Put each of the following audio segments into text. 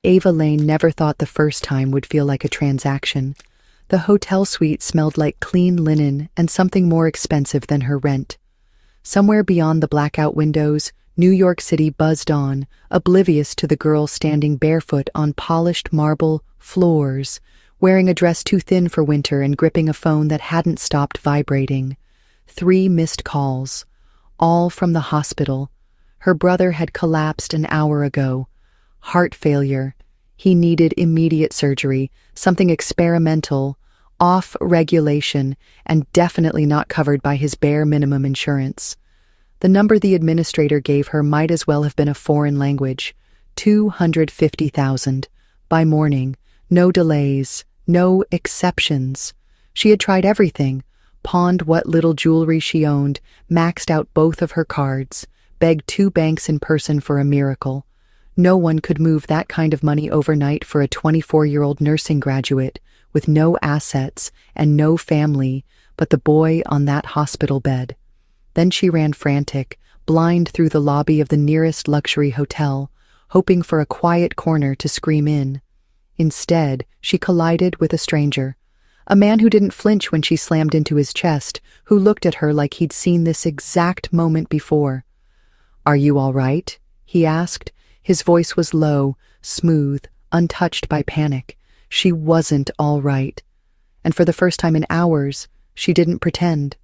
Ava Lane never thought the first time would feel like a transaction. The hotel suite smelled like clean linen and something more expensive than her rent. Somewhere beyond the blackout windows, New York City buzzed on, oblivious to the girl standing barefoot on polished marble floors, wearing a dress too thin for winter and gripping a phone that hadn't stopped vibrating. 3 missed calls, all from the hospital. Her brother had collapsed an hour ago. Heart failure. He needed immediate surgery, something experimental, off regulation, and definitely not covered by his bare minimum insurance. The number the administrator gave her might as well have been a foreign language. 250,000. By morning. No delays. No exceptions. She had tried everything. Pawned what little jewelry she owned, maxed out both of her cards, begged 2 banks in person for a miracle. No one could move that kind of money overnight for a 24-year-old nursing graduate with no assets and no family but the boy on that hospital bed. Then she ran frantic, blind through the lobby of the nearest luxury hotel, hoping for a quiet corner to scream in. Instead, she collided with a stranger, a man who didn't flinch when she slammed into his chest, who looked at her like he'd seen this exact moment before. "Are you all right?" he asked. His voice was low, smooth, untouched by panic. She wasn't all right. And for the first time in hours, she didn't pretend.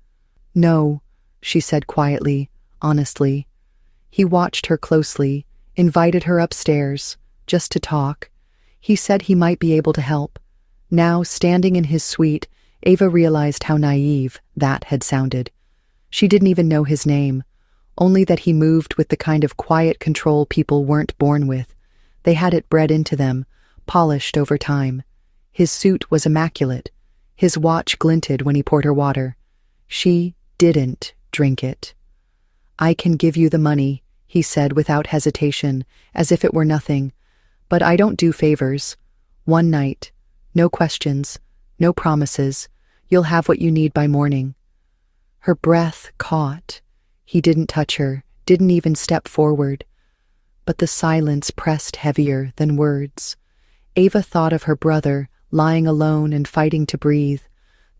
"No," she said quietly, honestly. He watched her closely, invited her upstairs, just to talk. He said he might be able to help. Now, standing in his suite, Ava realized how naive that had sounded. She didn't even know his name, only that he moved with the kind of quiet control people weren't born with. They had it bred into them, polished over time. His suit was immaculate. His watch glinted when he poured her water. She didn't drink it. "I can give you the money," he said without hesitation, as if it were nothing. "But I don't do favors. One night. No questions. No promises. You'll have what you need by morning." Her breath caught. He didn't touch her, didn't even step forward. But the silence pressed heavier than words. Ava thought of her brother, lying alone and fighting to breathe.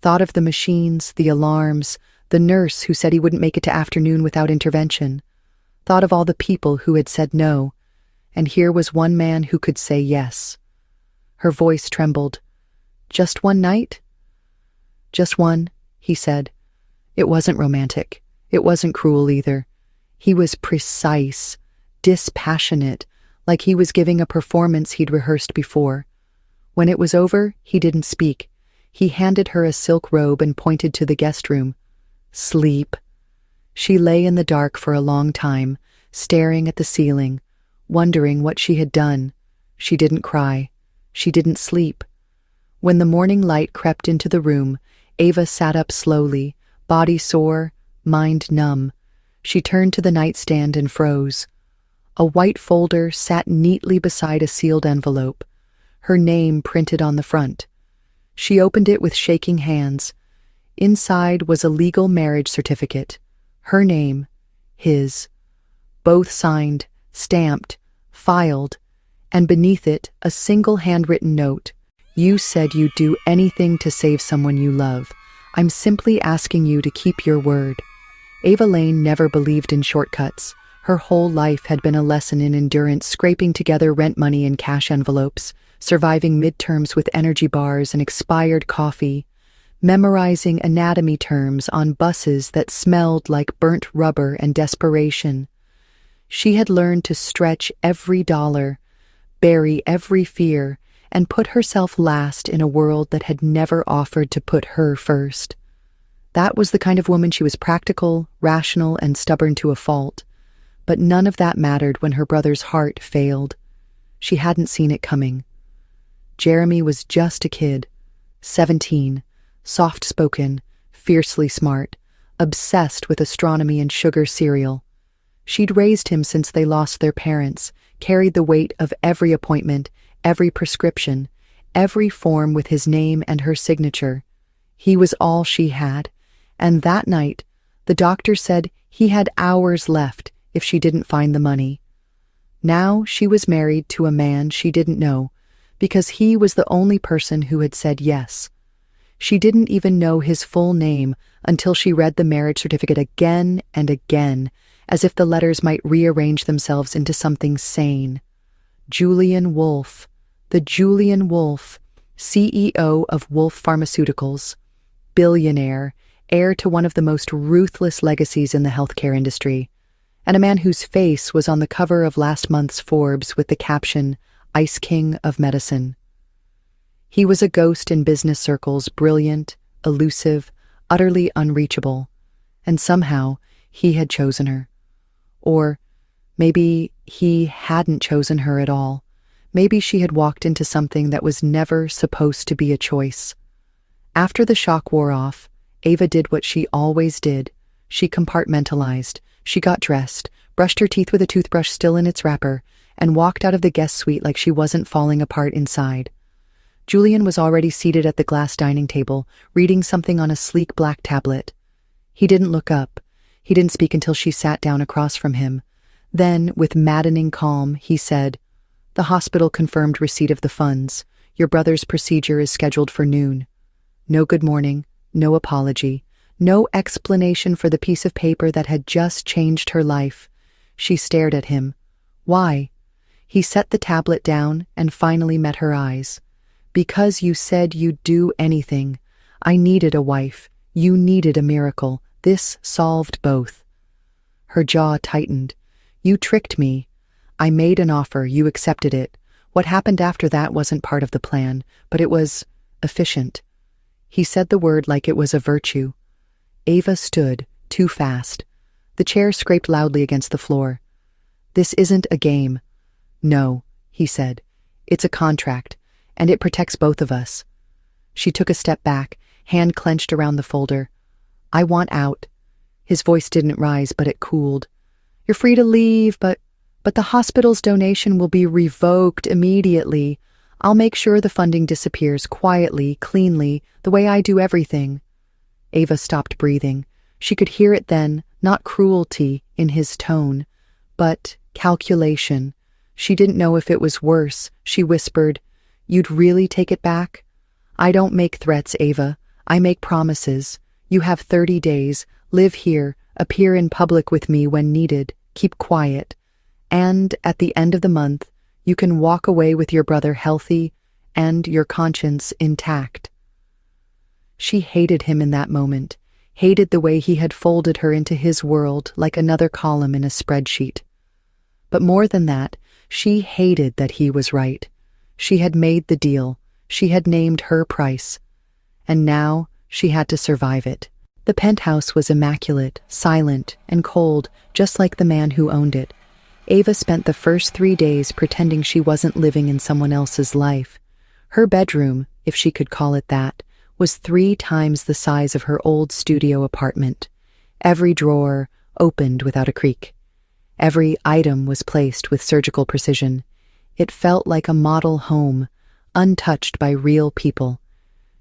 Thought of the machines, the alarms, the nurse who said he wouldn't make it to afternoon without intervention. Thought of all the people who had said no. And here was one man who could say yes. Her voice trembled. "Just one night?" "Just one," he said. It wasn't romantic. It wasn't cruel either. He was precise, dispassionate, like he was giving a performance he'd rehearsed before. When it was over, he didn't speak. He handed her a silk robe and pointed to the guest room. "Sleep." She lay in the dark for a long time, staring at the ceiling, wondering what she had done. She didn't cry. She didn't sleep. When the morning light crept into the room, Ava sat up slowly, body sore, mind numb. She turned to the nightstand and froze. A white folder sat neatly beside a sealed envelope, her name printed on the front. She opened it with shaking hands. Inside was a legal marriage certificate. Her name, his. Both signed, stamped, filed, and beneath it a single handwritten note. "You said you'd do anything to save someone you love. I'm simply asking you to keep your word." Ava Lane never believed in shortcuts. Her whole life had been a lesson in endurance, scraping together rent money in cash envelopes, surviving midterms with energy bars and expired coffee, memorizing anatomy terms on buses that smelled like burnt rubber and desperation. She had learned to stretch every dollar, bury every fear, and put herself last in a world that had never offered to put her first. That was the kind of woman she was: practical, rational, and stubborn to a fault. But none of that mattered when her brother's heart failed. She hadn't seen it coming. Jeremy was just a kid, 17, soft-spoken, fiercely smart, obsessed with astronomy and sugar cereal. She'd raised him since they lost their parents, carried the weight of every appointment, every prescription, every form with his name and her signature. He was all she had, and that night, the doctor said he had hours left if she didn't find the money. Now she was married to a man she didn't know, because he was the only person who had said yes. She didn't even know his full name until she read the marriage certificate again and again, as if the letters might rearrange themselves into something sane. Julian Wolfe, the Julian Wolfe, CEO of Wolfe Pharmaceuticals, billionaire, heir to one of the most ruthless legacies in the healthcare industry, and a man whose face was on the cover of last month's Forbes with the caption, Ice King of Medicine. He was a ghost in business circles, brilliant, elusive, utterly unreachable, and somehow he had chosen her. Or maybe he hadn't chosen her at all. Maybe she had walked into something that was never supposed to be a choice. After the shock wore off, Ava did what she always did. She compartmentalized. She got dressed, brushed her teeth with a toothbrush still in its wrapper, and walked out of the guest suite like she wasn't falling apart inside. Julian was already seated at the glass dining table, reading something on a sleek black tablet. He didn't look up. He didn't speak until she sat down across from him. Then, with maddening calm, he said, "The hospital confirmed receipt of the funds. Your brother's procedure is scheduled for noon." No good morning, no apology, no explanation for the piece of paper that had just changed her life. She stared at him. Why? He set the tablet down and finally met her eyes. "Because you said you'd do anything. I needed a wife. You needed a miracle. This solved both." Her jaw tightened. "You tricked me. I made an offer. You accepted it. What happened after that wasn't part of the plan, but it was efficient." He said the word like it was a virtue. Ava stood, too fast. The chair scraped loudly against the floor. "This isn't a game." "No," he said. "It's a contract, and it protects both of us." She took a step back, hand clenched around the folder. "I want out." His voice didn't rise, but it cooled. "You're free to leave, but the hospital's donation will be revoked immediately. I'll make sure the funding disappears quietly, cleanly, the way I do everything." Ava stopped breathing. She could hear it then, not cruelty in his tone, but calculation. She didn't know if it was worse. She whispered, "You'd really take it back?" "I don't make threats, Ava. I make promises. You have 30 days. Live here. Appear in public with me when needed. Keep quiet. And at the end of the month, you can walk away with your brother healthy and your conscience intact." She hated him in that moment, hated the way he had folded her into his world like another column in a spreadsheet. But more than that, she hated that he was right. She had made the deal. She had named her price. And now she had to survive it. The penthouse was immaculate, silent, and cold, just like the man who owned it. Ava spent the first 3 days pretending she wasn't living in someone else's life. Her bedroom, if she could call it that, was 3 times the size of her old studio apartment. Every drawer opened without a creak. Every item was placed with surgical precision. It felt like a model home, untouched by real people.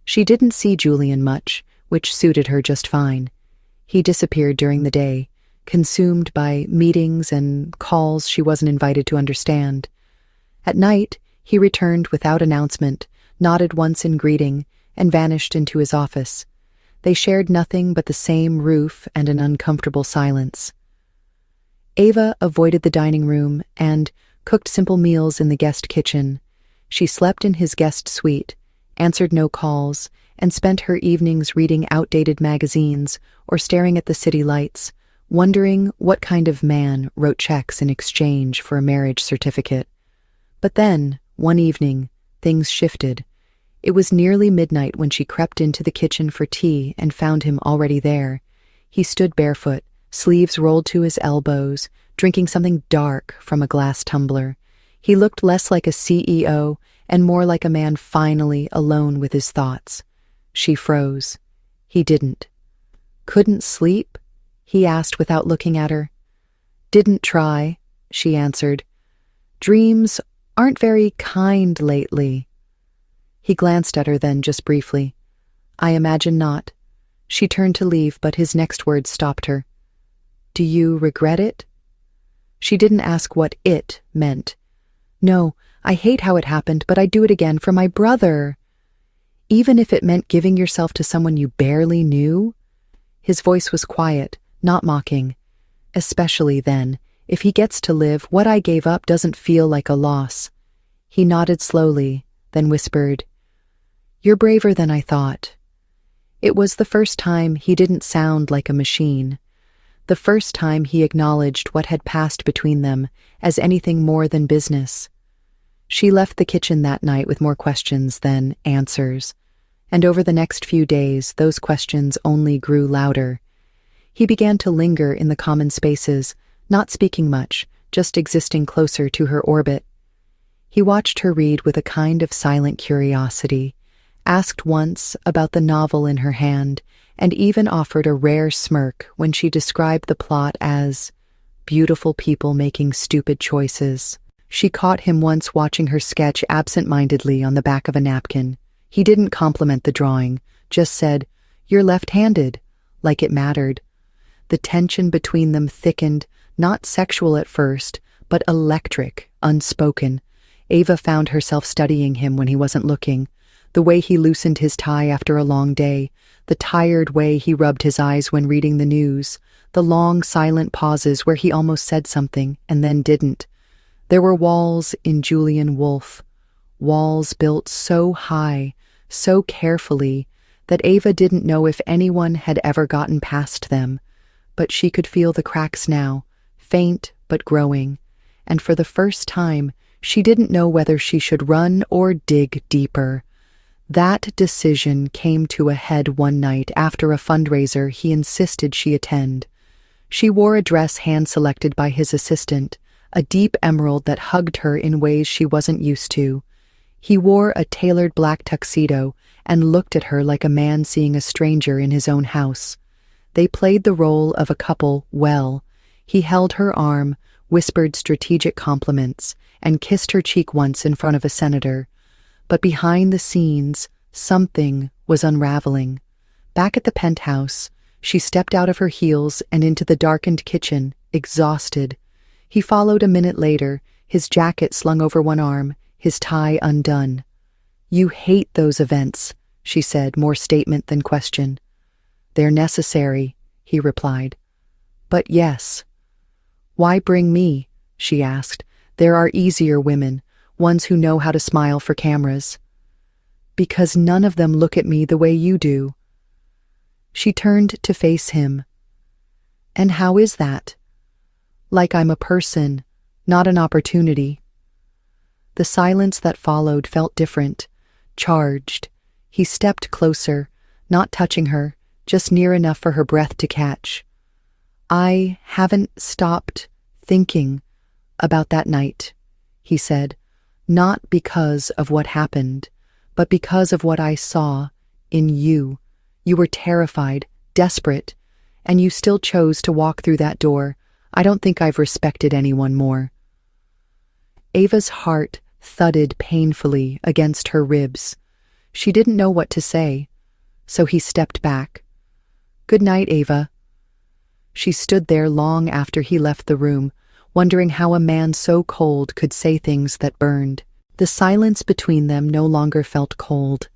She didn't see Julian much, which suited her just fine. He disappeared during the day, consumed by meetings and calls she wasn't invited to understand. At night, he returned without announcement, nodded once in greeting, and vanished into his office. They shared nothing but the same roof and an uncomfortable silence. Ava avoided the dining room and cooked simple meals in the guest kitchen. She slept in his guest suite, answered no calls, and spent her evenings reading outdated magazines or staring at the city lights, wondering what kind of man wrote checks in exchange for a marriage certificate. But then, one evening, things shifted. It was nearly midnight when she crept into the kitchen for tea and found him already there. He stood barefoot, sleeves rolled to his elbows, drinking something dark from a glass tumbler. He looked less like a CEO and more like a man finally alone with his thoughts. She froze. He didn't. "Couldn't sleep?" he asked without looking at her. "Didn't try," she answered. "Dreams aren't very kind lately." He glanced at her then, just briefly. "I imagine not." She turned to leave, but his next words stopped her. "Do you regret it?" She didn't ask what it meant. No, I hate how it happened, but I'd do it again for my brother. Even if it meant giving yourself to someone you barely knew? His voice was quiet, not mocking. Especially then, if he gets to live, what I gave up doesn't feel like a loss. He nodded slowly, then whispered, "You're braver than I thought." It was the first time he didn't sound like a machine. The first time he acknowledged what had passed between them as anything more than business. She left the kitchen that night with more questions than answers, and over the next few days, those questions only grew louder. He began to linger in the common spaces, not speaking much, just existing closer to her orbit. He watched her read with a kind of silent curiosity, asked once about the novel in her hand, and even offered a rare smirk when she described the plot as beautiful people making stupid choices. She caught him once watching her sketch absent-mindedly on the back of a napkin. He didn't compliment the drawing, just said, "You're left-handed," like it mattered. The tension between them thickened, not sexual at first, but electric, unspoken. Ava found herself studying him when he wasn't looking, the way he loosened his tie after a long day, the tired way he rubbed his eyes when reading the news, the long silent pauses where he almost said something and then didn't. There were walls in Julian Woolf, walls built so high, so carefully, that Ava didn't know if anyone had ever gotten past them, but she could feel the cracks now, faint but growing, and for the first time, she didn't know whether she should run or dig deeper. That decision came to a head one night after a fundraiser he insisted she attend. She wore a dress hand-selected by his assistant, a deep emerald that hugged her in ways she wasn't used to. He wore a tailored black tuxedo and looked at her like a man seeing a stranger in his own house. They played the role of a couple well. He held her arm, whispered strategic compliments, and kissed her cheek once in front of a senator. But behind the scenes, something was unraveling. Back at the penthouse, she stepped out of her heels and into the darkened kitchen, exhausted. He followed a minute later, his jacket slung over one arm, his tie undone. "You hate those events," she said, more statement than question. "They're necessary," he replied. "But yes." "Why bring me?" she asked. "There are easier women, ones who know how to smile for cameras." "Because none of them look at me the way you do." She turned to face him. "And how is that?" "Like I'm a person, not an opportunity." The silence that followed felt different, charged. He stepped closer, not touching her, just near enough for her breath to catch. "I haven't stopped thinking about that night," he said, "not because of what happened, but because of what I saw in you. You were terrified, desperate, and you still chose to walk through that door. I don't think I've respected anyone more." Ava's heart thudded painfully against her ribs. She didn't know what to say, so he stepped back. "Good night, Ava." She stood there long after he left the room, wondering how a man so cold could say things that burned. The silence between them no longer felt cold.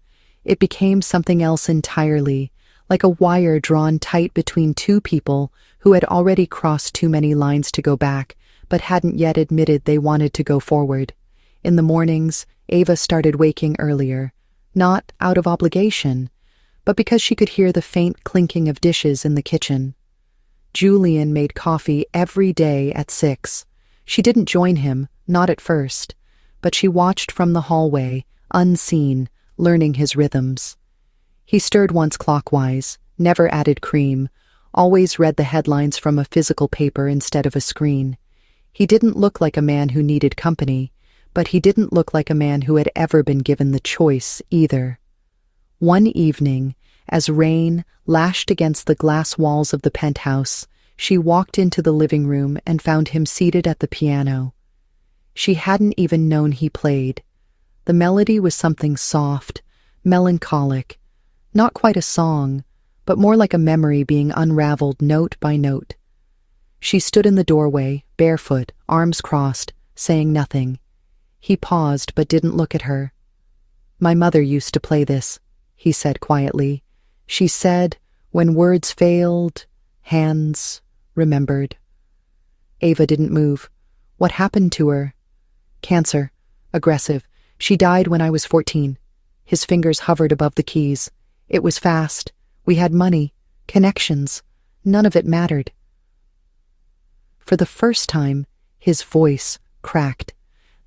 It became something else entirely, like a wire drawn tight between two people who had already crossed too many lines to go back, but hadn't yet admitted they wanted to go forward. In the mornings, Ava started waking earlier, not out of obligation, but because she could hear the faint clinking of dishes in the kitchen. Julian made coffee every day at 6. She didn't join him, not at first, but she watched from the hallway, unseen, learning his rhythms. He stirred once clockwise, never added cream, always read the headlines from a physical paper instead of a screen. He didn't look like a man who needed company, but he didn't look like a man who had ever been given the choice either. One evening, as rain lashed against the glass walls of the penthouse, she walked into the living room and found him seated at the piano. She hadn't even known he played. The melody was something soft, melancholic, not quite a song, but more like a memory being unraveled note by note. She stood in the doorway, barefoot, arms crossed, saying nothing. He paused but didn't look at her. "My mother used to play this," he said quietly. "She said, when words failed, hands remembered." Ava didn't move. "What happened to her?" "Cancer. Aggressive. She died when I was 14. His fingers hovered above the keys. It was fast. We had money, connections. None of it mattered." For the first time, his voice cracked.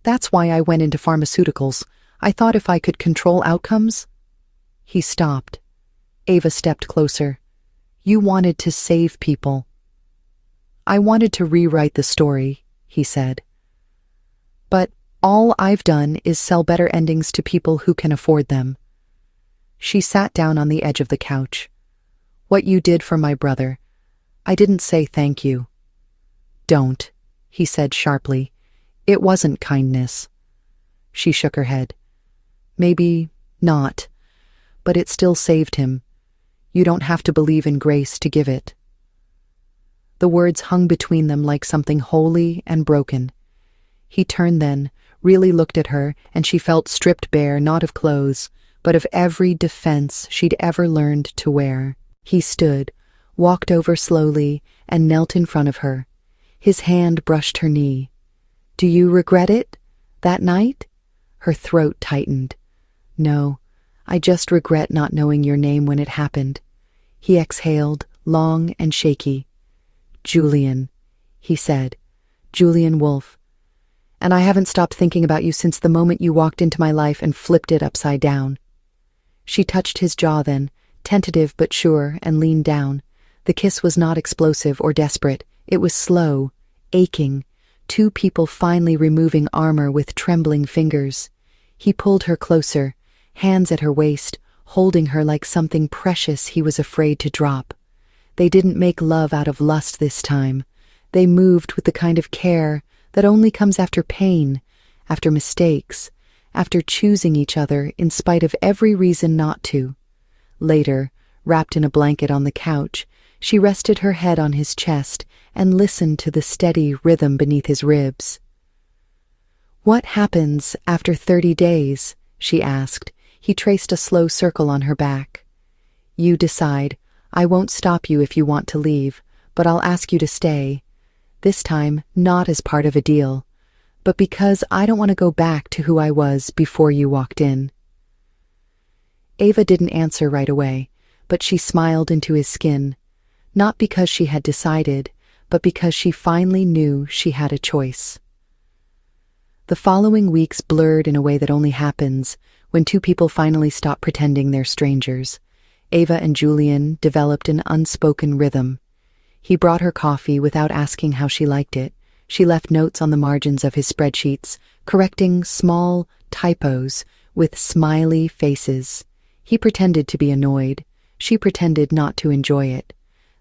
"That's why I went into pharmaceuticals. I thought if I could control outcomes." He stopped. Ava stepped closer. "You wanted to save people." "I wanted to rewrite the story," he said. "But all I've done is sell better endings to people who can afford them." She sat down on the edge of the couch. "What you did for my brother, I didn't say thank you." "Don't," he said sharply. "It wasn't kindness." She shook her head. "Maybe not, but it still saved him. You don't have to believe in grace to give it." The words hung between them like something holy and broken. He turned then, really looked at her, and she felt stripped bare, not of clothes, but of every defense she'd ever learned to wear. He stood, walked over slowly, and knelt in front of her. His hand brushed her knee. "Do you regret it? That night?" Her throat tightened. "No, I just regret not knowing your name when it happened." He exhaled, long and shaky. "Julian," he said. "Julian Wolfe. And I haven't stopped thinking about you since the moment you walked into my life and flipped it upside down." She touched his jaw then, tentative but sure, and leaned down. The kiss was not explosive or desperate. It was slow, aching, two people finally removing armor with trembling fingers. He pulled her closer, hands at her waist, holding her like something precious he was afraid to drop. They didn't make love out of lust this time. They moved with the kind of care that only comes after pain, after mistakes, after choosing each other in spite of every reason not to. Later, wrapped in a blanket on the couch, she rested her head on his chest and listened to the steady rhythm beneath his ribs. "What happens after 30 days?" she asked. He traced a slow circle on her back. "You decide. I won't stop you if you want to leave, but I'll ask you to stay. This time, not as part of a deal, but because I don't want to go back to who I was before you walked in." Ava didn't answer right away, but she smiled into his skin, not because she had decided, but because she finally knew she had a choice. The following weeks blurred in a way that only happens when two people finally stop pretending they're strangers. Ava and Julian developed an unspoken rhythm. He brought her coffee without asking how she liked it. She left notes on the margins of his spreadsheets, correcting small typos with smiley faces. He pretended to be annoyed. She pretended not to enjoy it.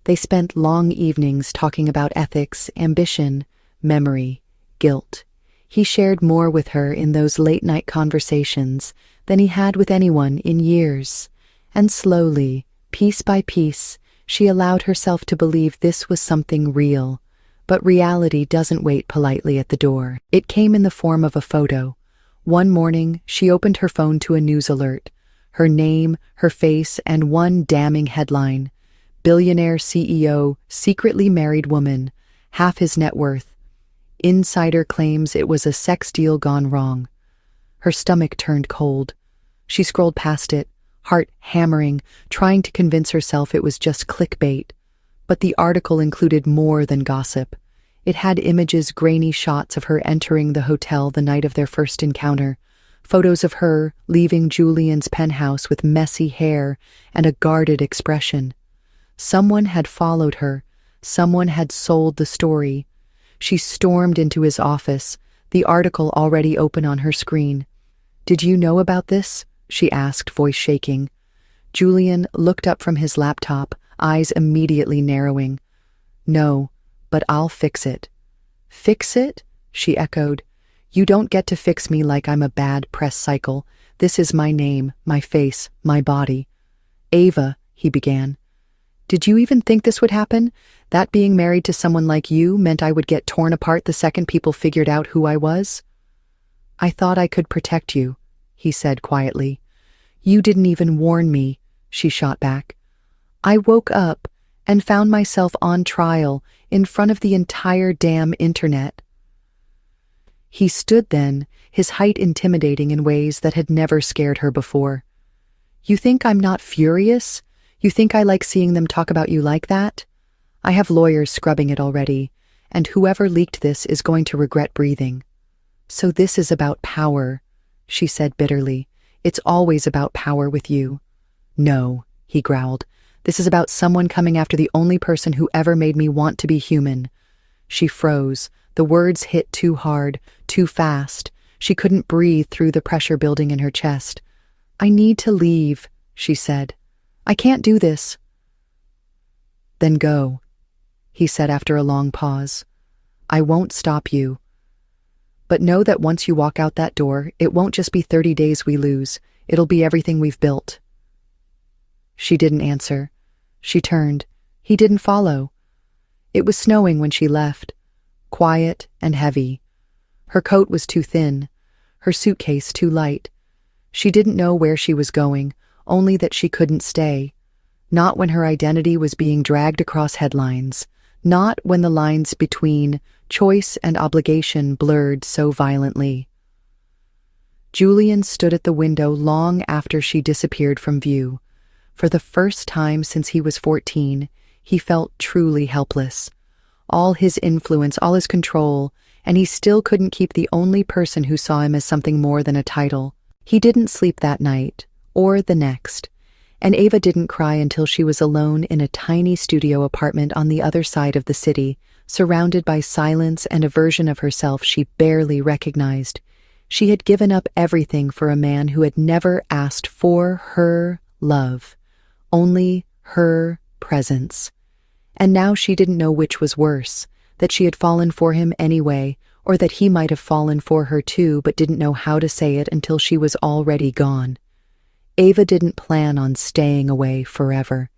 They spent long evenings talking about ethics, ambition, memory, guilt. He shared more with her in those late-night conversations than he had with anyone in years. And slowly, piece by piece, she allowed herself to believe this was something real. But reality doesn't wait politely at the door. It came in the form of a photo. One morning, she opened her phone to a news alert. Her name, her face, and one damning headline. Billionaire CEO, secretly married woman, half his net worth. Insider claims it was a sex deal gone wrong. Her stomach turned cold. She scrolled past it, heart hammering, trying to convince herself it was just clickbait. But the article included more than gossip. It had images, grainy shots of her entering the hotel the night of their first encounter, photos of her leaving Julian's penthouse with messy hair and a guarded expression. Someone had followed her. Someone had sold the story. She stormed into his office, the article already open on her screen. "Did you know about this?" she asked, voice shaking. Julian looked up from his laptop, eyes immediately narrowing. "No, but I'll fix it." "Fix it?" she echoed. "You don't get to fix me like I'm a bad press cycle. This is my name, my face, my body." "Ava," he began. Did you even think this would happen? That being married to someone like you meant I would get torn apart the second people figured out who I was? I thought I could protect you, he said quietly. You didn't even warn me, she shot back. I woke up and found myself on trial in front of the entire damn internet. He stood then, his height intimidating in ways that had never scared her before. You think I'm not furious? You think I like seeing them talk about you like that? I have lawyers scrubbing it already, and whoever leaked this is going to regret breathing. So this is about power, she said bitterly. It's always about power with you. No, he growled. This is about someone coming after the only person who ever made me want to be human. She froze. The words hit too hard, too fast. She couldn't breathe through the pressure building in her chest. I need to leave, she said. I can't do this. Then go, he said after a long pause. I won't stop you. But know that once you walk out that door, it won't just be 30 days we lose. It'll be everything we've built. She didn't answer. She turned. He didn't follow. It was snowing when she left, quiet and heavy. Her coat was too thin, her suitcase too light. She didn't know where she was going, only that she couldn't stay. Not when her identity was being dragged across headlines. Not when the lines between choice and obligation blurred so violently. Julian stood at the window long after she disappeared from view. For the first time since he was 14, he felt truly helpless. All his influence, all his control, and he still couldn't keep the only person who saw him as something more than a title. He didn't sleep that night, or the next, and Ava didn't cry until she was alone in a tiny studio apartment on the other side of the city, surrounded by silence and a version of herself she barely recognized. She had given up everything for a man who had never asked for her love, only her presence. And now she didn't know which was worse, that she had fallen for him anyway, or that he might have fallen for her too but didn't know how to say it until she was already gone. Ava didn't plan on staying away forever.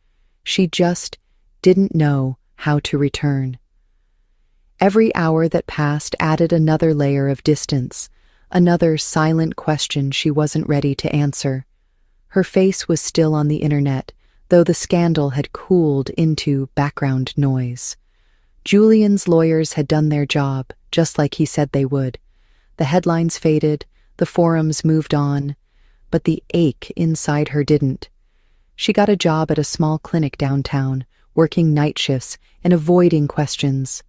She just didn't know how to return. Every hour that passed added another layer of distance, another silent question she wasn't ready to answer. Her face was still on the internet, though the scandal had cooled into background noise. Julian's lawyers had done their job, just like he said they would. The headlines faded, the forums moved on, but the ache inside her didn't. She got a job at a small clinic downtown, working night shifts and avoiding questions.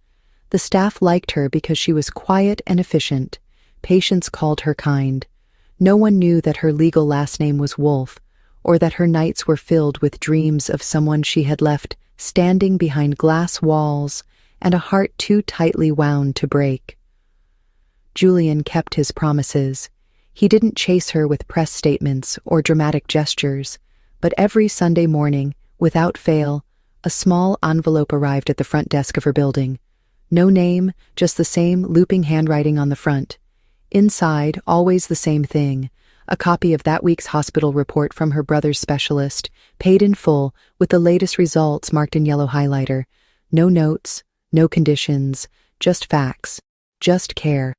The staff liked her because she was quiet and efficient. Patients called her kind. No one knew that her legal last name was Wolf, or that her nights were filled with dreams of someone she had left standing behind glass walls and a heart too tightly wound to break. Julian kept his promises. He didn't chase her with press statements or dramatic gestures, but every Sunday morning, without fail, a small envelope arrived at the front desk of her building. No name, just the same looping handwriting on the front. Inside, always the same thing, a copy of that week's hospital report from her brother's specialist, paid in full, with the latest results marked in yellow highlighter. No notes, no conditions, just facts, just care.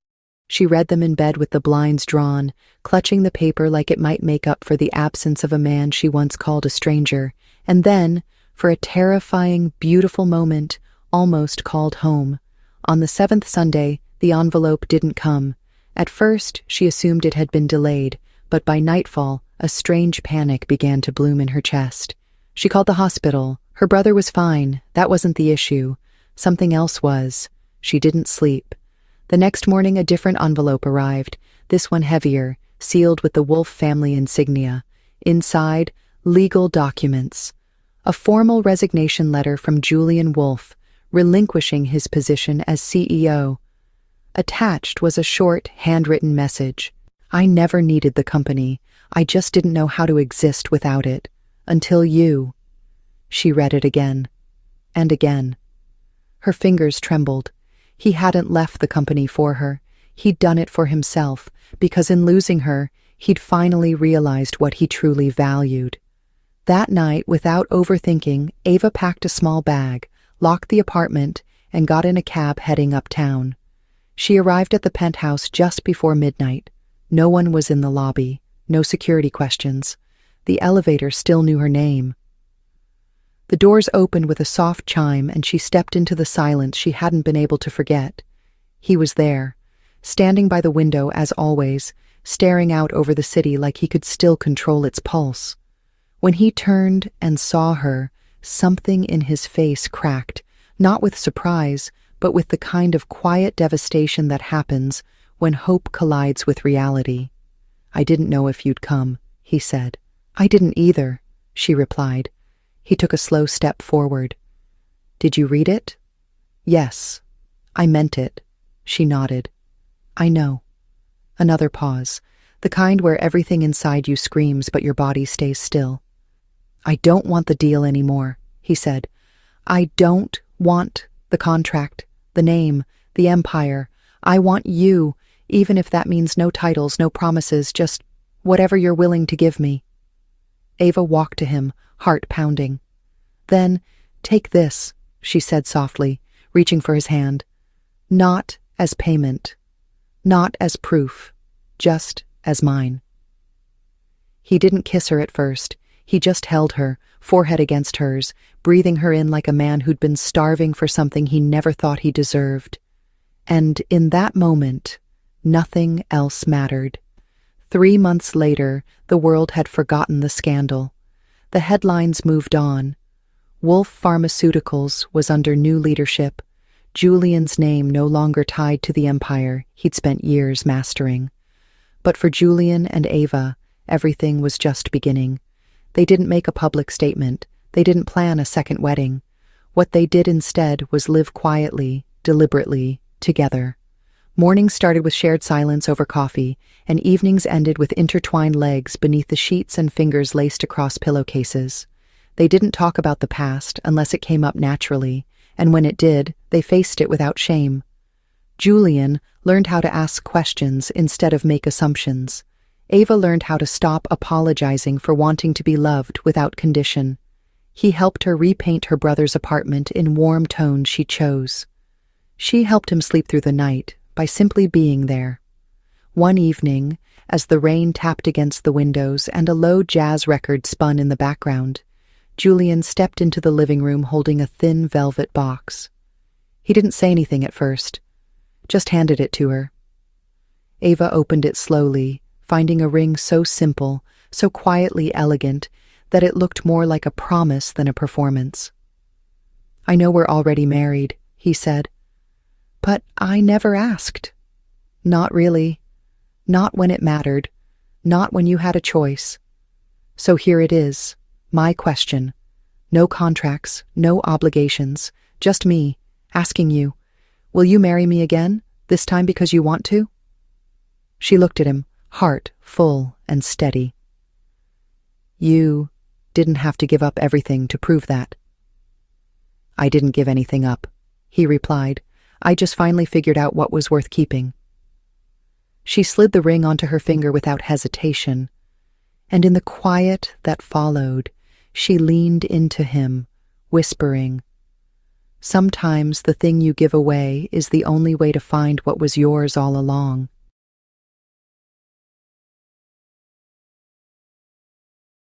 She read them in bed with the blinds drawn, clutching the paper like it might make up for the absence of a man she once called a stranger, and then, for a terrifying, beautiful moment, almost called home. On the 7th Sunday, the envelope didn't come. At first, she assumed it had been delayed, but by nightfall, a strange panic began to bloom in her chest. She called the hospital. Her brother was fine. That wasn't the issue. Something else was. She didn't sleep. The next morning, a different envelope arrived, this one heavier, sealed with the Wolf family insignia. Inside, legal documents. A formal resignation letter from Julian Wolf, relinquishing his position as CEO. Attached was a short, handwritten message. I never needed the company. I just didn't know how to exist without it. Until you. She read it again. And again. Her fingers trembled. He hadn't left the company for her. He'd done it for himself, because in losing her, he'd finally realized what he truly valued. That night, without overthinking, Ava packed a small bag, locked the apartment, and got in a cab heading uptown. She arrived at the penthouse just before midnight. No one was in the lobby, no security questions. The elevator still knew her name. The doors opened with a soft chime, and she stepped into the silence she hadn't been able to forget. He was there, standing by the window as always, staring out over the city like he could still control its pulse. When he turned and saw her, something in his face cracked, not with surprise, but with the kind of quiet devastation that happens when hope collides with reality. "I didn't know if you'd come," he said. "I didn't either," she replied. He took a slow step forward. "Did you read it?" "Yes. I meant it." She nodded. "I know." Another pause, the kind where everything inside you screams but your body stays still. "I don't want the deal anymore," he said. "I don't want the contract, the name, the empire. I want you, even if that means no titles, no promises, just whatever you're willing to give me." Ava walked to him, heart pounding. "Then, take this," she said softly, reaching for his hand. "Not as payment, not as proof, just as mine." He didn't kiss her at first. He just held her, forehead against hers, breathing her in like a man who'd been starving for something he never thought he deserved. And in that moment, nothing else mattered. 3 months later, the world had forgotten the scandal. The headlines moved on. Wolf Pharmaceuticals was under new leadership. Julian's name no longer tied to the empire he'd spent years mastering. But for Julian and Ava, everything was just beginning. They didn't make a public statement. They didn't plan a second wedding. What they did instead was live quietly, deliberately, together. Mornings started with shared silence over coffee, and evenings ended with intertwined legs beneath the sheets and fingers laced across pillowcases. They didn't talk about the past unless it came up naturally, and when it did, they faced it without shame. Julian learned how to ask questions instead of make assumptions. Ava learned how to stop apologizing for wanting to be loved without condition. He helped her repaint her brother's apartment in warm tones she chose. She helped him sleep through the night by simply being there. One evening, as the rain tapped against the windows and a low jazz record spun in the background, Julian stepped into the living room holding a thin velvet box. He didn't say anything at first, just handed it to her. Ava opened it slowly, finding a ring so simple, so quietly elegant, that it looked more like a promise than a performance. "I know we're already married," he said. "But I never asked." "Not really. Not when it mattered. Not when you had a choice. So here it is, my question. No contracts, no obligations, just me, asking you, will you marry me again, this time because you want to?" She looked at him, heart full and steady. "You didn't have to give up everything to prove that." "I didn't give anything up," he replied. "I just finally figured out what was worth keeping." She slid the ring onto her finger without hesitation, and in the quiet that followed, she leaned into him, whispering, "Sometimes the thing you give away is the only way to find what was yours all along."